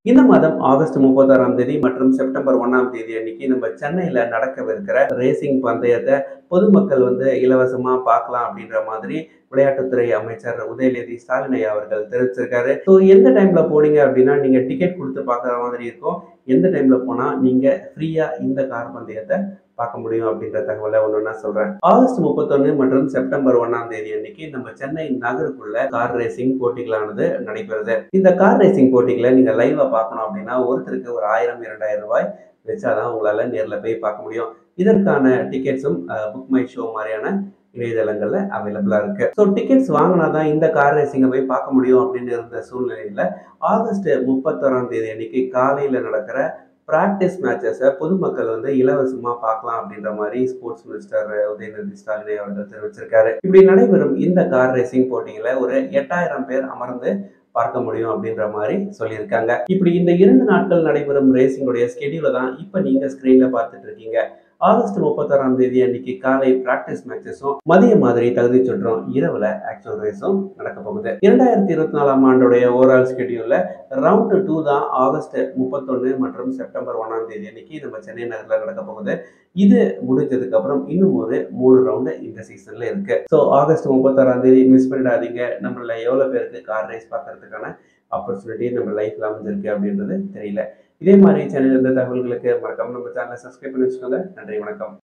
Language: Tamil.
இந்த மாதம் ஆகஸ்ட் 31ஆம் தேதி மற்றும் செப்டம்பர் 1ஆம் தேதி அன்னைக்கு நம்ம சென்னையில நடக்கவிருக்கிற ரேசிங் பந்தயத்தை பொதுமக்கள் இலவசமா பார்க்கலாம் அப்படின்ற மாதிரி விளையாட்டுத்துறை அமைச்சர் உதயநிதி ஸ்டாலின் ஐயா அவர்கள் தெரிவிச்சிருக்காரு. ஸோ எந்த டைம்ல போனீங்க அப்படின்னா நீங்க டிக்கெட் கொடுத்து பார்க்குற மாதிரி இருக்கும். எந்த டைம்ல போனா நீங்க ஃப்ரீயா இந்த கார் பந்தயத்தை பார்க்க முடியும் அப்படின்ற தகவலை ஒன்னொன்னா சொல்றேன். ஆகஸ்ட் 31 மற்றும் செப்டம்பர் 1ஆம் தேதி அன்னைக்கு நம்ம சென்னை நகருக்குள்ள கார் ரேசிங் போட்டிகளானது நடைபெறுது. இந்த கார் ரேசிங் போட்டிகளை நீங்க லைவா பார்க்கணும் அப்படின்னா ஒருத்தருக்கு ஒரு 1000 2000 ரூபாய் வச்சாதான் உங்களால நேர்ல போய் பார்க்க முடியும். இதற்கான டிக்கெட்ஸும் புக் மை ஷோ மாதிரியான இணையதளங்கள்ல அவைலபிளா இருக்கு. ஸோ டிக்கெட்ஸ் வாங்கினாதான் இந்த கார் ரேசிங்கை போய் பார்க்க முடியும் அப்படின்னு இருந்த சூழ்நிலையில ஆகஸ்ட் 31ஆம் தேதி அன்னைக்கு காலையில நடக்கிற பிராக்டிஸ் மேட்சஸை பொதுமக்கள் இலவசமா பார்க்கலாம் அப்படின்ற மாதிரி ஸ்போர்ட்ஸ் மினிஸ்டர் உதயநிதி ஸ்டாலின் அவர்கள் தெரிவிச்சிருக்காரு. இப்படி நடைபெறும் இந்த கார் ரேசிங் போட்டிகளை ஒரு 8000 பேர் அமர்ந்து பார்க்க முடியும் அப்படின்ற மாதிரி சொல்லியிருக்காங்க. இப்படி இந்த 2 நாட்கள் நடைபெறும் ரேசிங்குடைய ஸ்கெடியூலை தான் இப்ப நீங்க ஸ்கிரீன்ல பார்த்துட்டு இருக்கீங்க. ஆகஸ்ட் 31ஆம் தேதி அன்னைக்கு காலை பிராக்டிஸ் மேட்சஸும் மதிய மாதிரி தகுதி சுற்றும் இரவுல ஆக்சுவல் ரேஸும் நடக்க போகுது. 2024ஆம் ஆண்டுடைய ஓவரால் ஸ்கெடியூல்ல ரவுண்ட் 2 தான் ஆகஸ்ட் 31 மற்றும் செப்டம்பர் 1ஆம் தேதி அன்னைக்கு நம்ம சென்னை நகர்ல நடக்க போகுது. இது முடிஞ்சதுக்கு அப்புறம் இன்னும் ஒரு 3 ரவுண்டு இந்த சீசன்ல இருக்கு. ஸோ ஆகஸ்ட் 31ஆம் தேதி மிஸ் பண்ணிடாதீங்க. நம்மள எவ்வளவு பேருக்கு கார் ரேஸ் பார்க்கறதுக்கான ஆப்பர்ச்சுனிட்டி நம்ம லைஃப்ல அமைஞ்சிருக்கு அப்படின்றது தெரியல. இதே மாதிரி சேனல் இருந்த தகவல்களுக்கு மறக்காம நம்ம சேனலை சப்ஸ்கிரைப் பண்ணி வச்சுக்கோங்க. நன்றி, வணக்கம்.